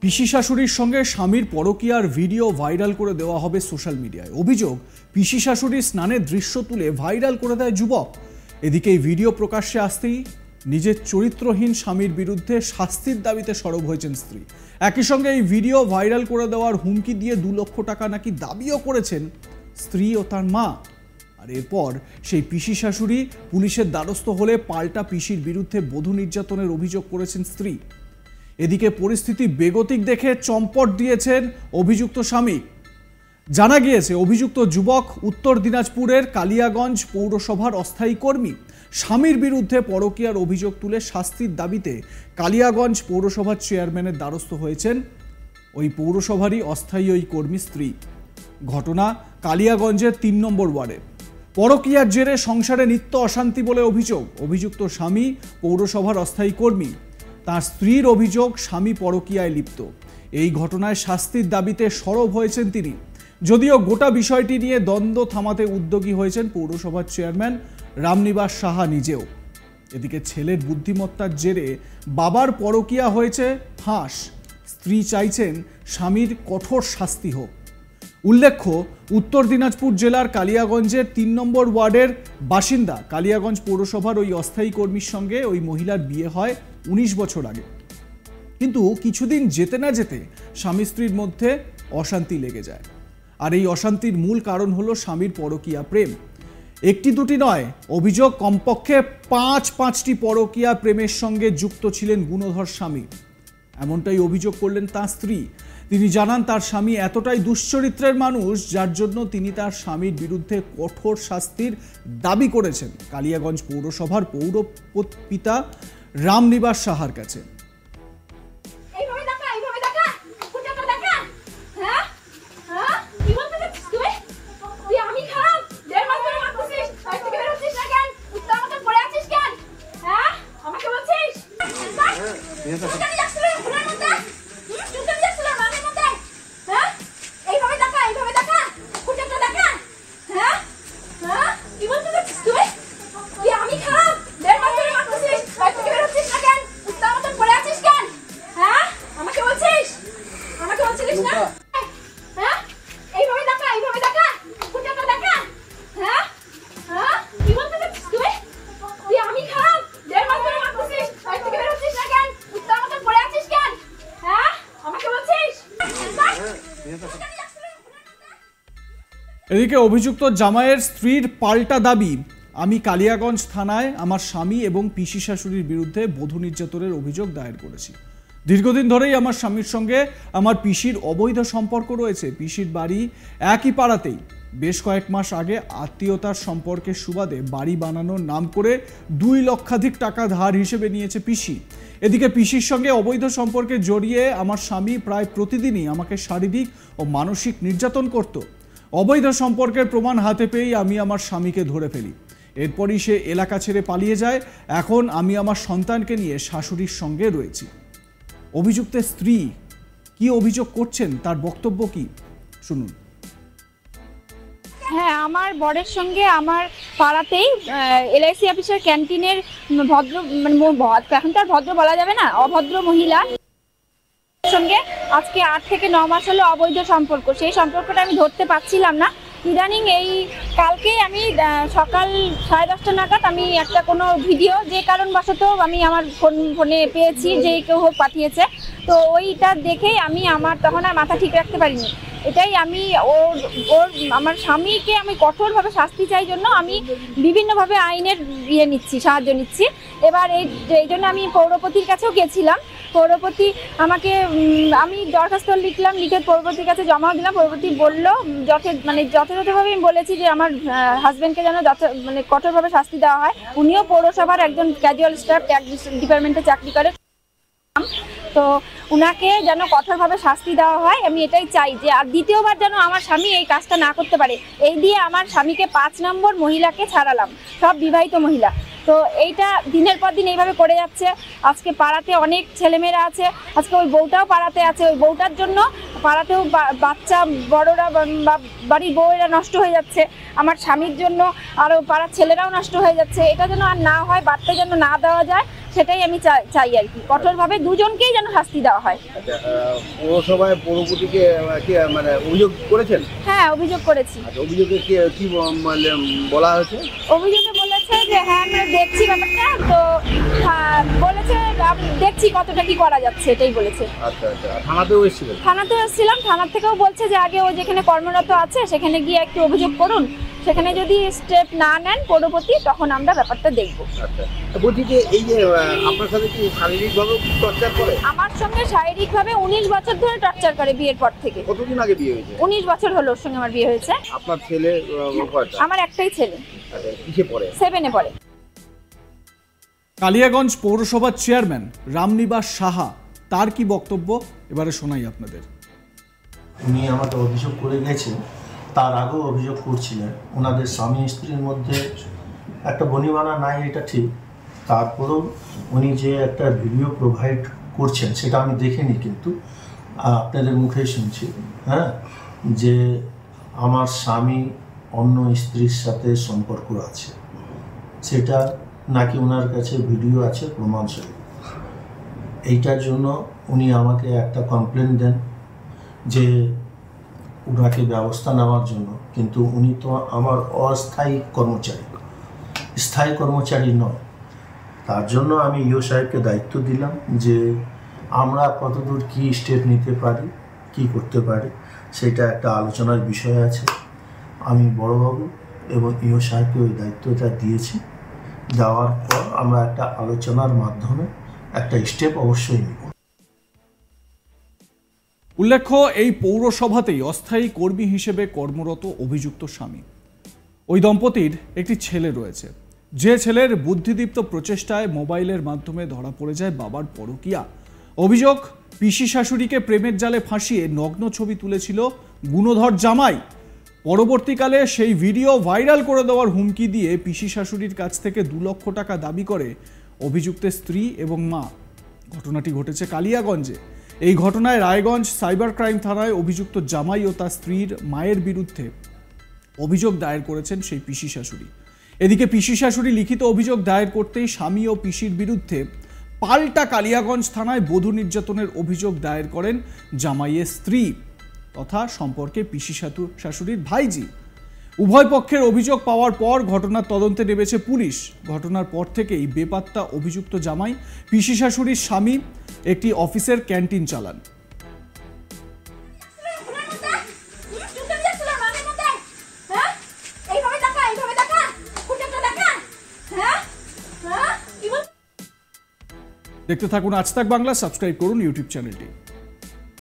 পিসি শাশুড়ির সঙ্গে স্বামীর পরকীয়ার ভিডিও ভাইরাল করে দেওয়া হবে সোশ্যাল মিডিয়ায়। অভিযোগ, পিসি শাশুড়ির স্নানের দৃশ্য তুলে ভাইরাল করে দেয় যুবক। এদিকে এই ভিডিও প্রকাশ্যে আসতেই নিজের চরিত্রহীন স্বামীর বিরুদ্ধে শাস্তির দাবিতে সরব হয়েছেন স্ত্রী। একই সঙ্গে এই ভিডিও ভাইরাল করে দেওয়ার হুমকি দিয়ে 2 লক্ষ টাকা নাকি দাবিও করেছেন স্ত্রী ও তার মা। আর এরপর সেই পিসি শাশুড়ি পুলিশের দ্বারস্থ হলে পাল্টা পিসির বিরুদ্ধে বধূ নির্যাতনের অভিযোগ করেছেন স্ত্রী। এদিকে পরিস্থিতি বেগতিক দেখে চম্পট দিয়েছেন অভিযুক্ত স্বামী। জানা গিয়েছে অভিযুক্ত যুবক উত্তর দিনাজপুরের কালিয়াগঞ্জ পৌরসভার অস্থায়ী কর্মী। স্বামীর বিরুদ্ধে পরকীয়ার অভিযোগ তুলে শাস্তির দাবিতে কালিয়াগঞ্জ পৌরসভার চেয়ারম্যানের দ্বারস্থ হয়েছেন ওই পৌরসভারই অস্থায়ী ওই কর্মী স্ত্রী। ঘটনা কালিয়াগঞ্জের 3 নম্বর ওয়ার্ডে। পরকীয়ার জেরে সংসারে নিত্য অশান্তি বলে অভিযোগ। অভিযুক্ত স্বামী পৌরসভার অস্থায়ী কর্মী। তার স্ত্রীর অভিযোগ স্বামী পরকীয়ায় লিপ্ত। এই ঘটনায় শাস্তির দাবিতে সরব হয়েছেন তিনি। যদিও গোটা বিষয়টি নিয়ে দ্বন্দ্ব থামাতে উদ্যোগী হয়েছেন পৌরসভার চেয়ারম্যান রামনিবাস সাহা নিজেও। এদিকে ছেলের বুদ্ধিমত্তার জেরে বাবার পরকীয়া হয়েছে ফাঁস। স্ত্রী চাইছেন স্বামীর কঠোর শাস্তি হোক। উল্লেখ্য, উত্তর দিনাজপুর জেলার কালিয়াগঞ্জের 3 নম্বর ওয়ার্ডের বাসিন্দা কালিয়াগঞ্জ পৌরসভার ওই অস্থায়ী কর্মীর সঙ্গে ওই মহিলার বিয়ে হয় 19 বছর আগে। কিন্তু কিছুদিন যেতে না যেতে স্বামী স্ত্রীর মধ্যে অশান্তি লেগে যায়। আর এই অশান্তির মূল কারণ হলো স্বামীর পরকীয়া প্রেম। একটি দুটি নয়, অভিযোগ কমপক্ষে 5টি পরকীয়া প্রেমের সঙ্গে যুক্ত ছিলেন গুণধর স্বামী। এমনটাই অভিযোগ করলেন তার স্ত্রী। তিনি জানান তার স্বামী এতটাই দুশ্চরিত্রের মানুষ যার জন্য তিনি তার স্বামীর বিরুদ্ধে কঠোর শাস্তির দাবি করেছেন কালিয়াগঞ্জ পৌরসভার পৌরপিতা রামনিবাস সাহার কাছে। এদিকে অভিযুক্ত জামাইয়ের স্ত্রীর পাল্টা দাবি, আমি কালিয়াগঞ্জ থানায় আমার স্বামী এবং পিসি শাশুড়ির বিরুদ্ধে বধূ নির্যাতনের অভিযোগ দায়ের করেছি। দীর্ঘদিন ধরেই আমার স্বামীর সঙ্গে আমার পিসির অবৈধ সম্পর্ক রয়েছে। পিসির বাড়ি একই পাড়াতেই। বেশ কয়েক মাস আগে আত্মীয়তার সম্পর্কের সুবাদে বাড়ি বানানোর নাম করে 2 লক্ষাধিক টাকা ধার হিসেবে নিয়েছে পিসি। এদিকে পিসির সঙ্গে অবৈধ সম্পর্কে জড়িয়ে আমার স্বামী প্রায় প্রতিদিনই আমাকে শারীরিক ও মানসিক নির্যাতন করত। অবৈধ সম্পর্কের প্রমাণ হাতে পেয়েই আমি আমার স্বামীকে ধরে ফেলি। এরপরই সে এলাকা ছেড়ে পালিয়ে যায়। এখন আমি আমার সন্তানকে নিয়ে শাশুড়ির সঙ্গে রয়েছি। অভিযুক্তের স্ত্রী কি অভিযোগ করছেন, তার বক্তব্য কি শুনুন। হ্যাঁ, আমার বরের সঙ্গে আমার পাড়াতেই এলআইসি অফিসের ক্যান্টিনের ভদ্র এখন তার ভদ্র বলা যাবে না, অভদ্র মহিলা সঙ্গে আজকে 8 থেকে 9 মাস হলো অবৈধ সম্পর্ক। সেই সম্পর্কটা আমি ধরতে পারছিলাম না। ইদানিং এই কালকেই আমি সকাল 10:30 নাগাদ আমি একটা কোনো ভিডিও যে কারণবশত আমি আমার ফোনে পেয়েছি, যে কেউ হোক পাঠিয়েছে, তো ওইটা দেখেই আমি আমার তখন আর মাথা ঠিক রাখতে পারিনি। এটাই আমি আমার স্বামীকে আমি কঠোরভাবে শাস্তি চাই জন্য আমি বিভিন্নভাবে আইনের সাহায্য নিচ্ছি। এবার এই জন্য আমি পৌরপতির কাছেও গেছিলাম। পৌরপতি আমাকে আমি দরখাস্ত লিখলাম, লিখে পৌরপতির কাছে জমা দিলাম। পৌরপতি বললো যথাযথভাবে আমি বলেছি যে আমার হাজব্যান্ডকে যেন কঠোরভাবে শাস্তি দেওয়া হয়। উনিও পৌরসভার একজন ক্যাজুয়াল স্টাফ, ট্যাক্স ডিপার্টমেন্টে চাকরি করে, তো উনাকে যেন কঠোরভাবে শাস্তি দেওয়া হয়। আমি এটাই চাই যে আর দ্বিতীয়বার যেন আমার স্বামী এই কাজটা না করতে পারে। এই দিয়ে আমার স্বামীকে 5 নম্বর মহিলাকে ছাড়ালাম, সব বিবাহিত মহিলা। তো এইটা দিনের পর দিন এইভাবে করে যাচ্ছে। আজকে পাড়াতে অনেক ছেলেমেয়েরা আছে, আজকে ওই বউটাও পাড়াতে আছে। ওই বউটার জন্য পাড়াতেও বাচ্চা বড়রা বা বাড়ির বউয়েরা নষ্ট হয়ে যাচ্ছে। আমার স্বামীর জন্য আরও পাড়ার ছেলেরাও নষ্ট হয়ে যাচ্ছে। এটা যেন আর না হয়, বাড়তে যেন না দেওয়া যায়, সেটাই আমি চাই আর কি, কঠোরভাবে দুজনকেই যেন শাস্তি দেওয়া হয়। পৌরসভায় পৌরপতিকে কি মানে অভিযোগ করেছেন? হ্যাঁ, অভিযোগ করেছি। অভিযোগে কি বলা হয়েছে? অভিযোগে বলেছে যে হ্যাঁ আমরা দেখছি ব্যাপারটা, তো বলেছে দেখছি কতটা কি করা যাচ্ছে, এটাই বলেছে। আচ্ছা আচ্ছা, থানাতেও এসেছিলেন? থানাতেও এসেছিলাম, থানা থেকেও বলছে যে আগে ও যেখানে কর্মরত আছে সেখানে গিয়ে একটু অভিযোগ করুন, সেখানে যদি স্টেপ না নেন পৌরপতি তখন আমরা ব্যাপারটা দেখব। আচ্ছা, বলছি যে এই যে আপনার সাথে কি শারীরিকভাবে টর্চার করে? আমার সঙ্গে শারীরিকভাবে 19 বছর ধরে টর্চার করে বিয়ের পর থেকে। কতদিন আগে বিয়ে হয়েছে? 19 বছর হলো ওর সঙ্গে আমার বিয়ে হয়েছে। আপনার ছেলে কয়টা? আমার একটাই ছেলে। আচ্ছা, কিসে পড়ে? 7-এ পড়ে। কালিয়াগঞ্জ পৌরসভার চেয়ারম্যান রামনিবাস সাহা, তার কি বক্তব্য এবারে শোনাই আপনাদের। উনি আমাকে অভিযোগ করে গেছেন, তার আগেও অভিযোগ করছিলেন ওনাদের স্বামী স্ত্রীর মধ্যে একটা বনিবানা নাই, এটা ঠিক। তারপরেও উনি যে একটা ভিডিও প্রোভাইড করছেন সেটা আমি দেখিনি, কিন্তু আপনাদের মুখেই শুনছি, হ্যাঁ, যে আমার স্বামী অন্য স্ত্রীর সাথে সম্পর্ক আছে, সেটা নাকি ওনার কাছে ভিডিও আছে প্রমাণসহ। এইটার জন্য উনি আমাকে একটা কমপ্লেন দেন যে ওনাকে ব্যবস্থা নেওয়ার জন্য, কিন্তু উনি তো আমার অস্থায়ী কর্মচারী, স্থায়ী কর্মচারী নয়। তার জন্য আমি ইও সাহেবকে দায়িত্ব দিলাম যে আমরা কতদূর কী স্টেপ নিতে পারি, কি করতে পারি, সেটা একটা আলোচনার বিষয় আছে। আমি বড়বাবু এবং ইও সাহেবকে ওই দায়িত্বটা দিয়েছি। দেওয়ার পর আমরা একটা আলোচনার মাধ্যমে একটা স্টেপ অবশ্যই নিব। উল্লেখ্য, এই পৌরসভাতেই অস্থায়ী কর্মী হিসেবে কর্মরত অভিযুক্ত স্বামী। ওই দম্পতির একটি ছেলে রয়েছে, যে ছেলের বুদ্ধিদীপ্ত প্রচেষ্টায় মোবাইলের মাধ্যমে ধরা পড়ে যায় বাবার পরকীয়া। অভিযোগ, পিসি শাশুড়িকে প্রেমের জালে ফাঁসিয়ে নগ্ন ছবি তুলেছিল গুণধর জামাই। পরবর্তীকালে সেই ভিডিও ভাইরাল করে দেওয়ার হুমকি দিয়ে পিসি শাশুড়ির কাছ থেকে 2 লক্ষ টাকা দাবি করে অভিযুক্তের স্ত্রী এবং মা। ঘটনাটি ঘটেছে কালিয়াগঞ্জে। এই ঘটনায় রায়গঞ্জ সাইবার ক্রাইম থানায় অভিযুক্ত জামাই ও তার স্ত্রীর মায়ের বিরুদ্ধে অভিযোগ দায়ের করেছেন সেই পিসি শাশুড়ি। এদিকে পিসি শাশুড়ি লিখিত অভিযোগ দায়ের করতেই স্বামী ও পিসির বিরুদ্ধে পাল্টা কালিয়াগঞ্জ থানায় বধূ নির্যাতনের অভিযোগ দায়ের করেন জামাইয়ের স্ত্রী তথা সম্পর্কে পিসি শাশুড়ির ভাইজি। উভয় পক্ষের অভিযোগ পাওয়ার পর ঘটনার তদন্তে নেমেছে পুলিশ। ঘটনার পর থেকেই বেপাত্তা অভিযুক্ত জামাই। পিসি শাশুড়ির স্বামী একটি অফিসের ক্যান্টিন চালান। দেখতে থাকুন আজ তাক বাংলা, সাবস্ক্রাইব করুন ইউটিউব চ্যানেলটি।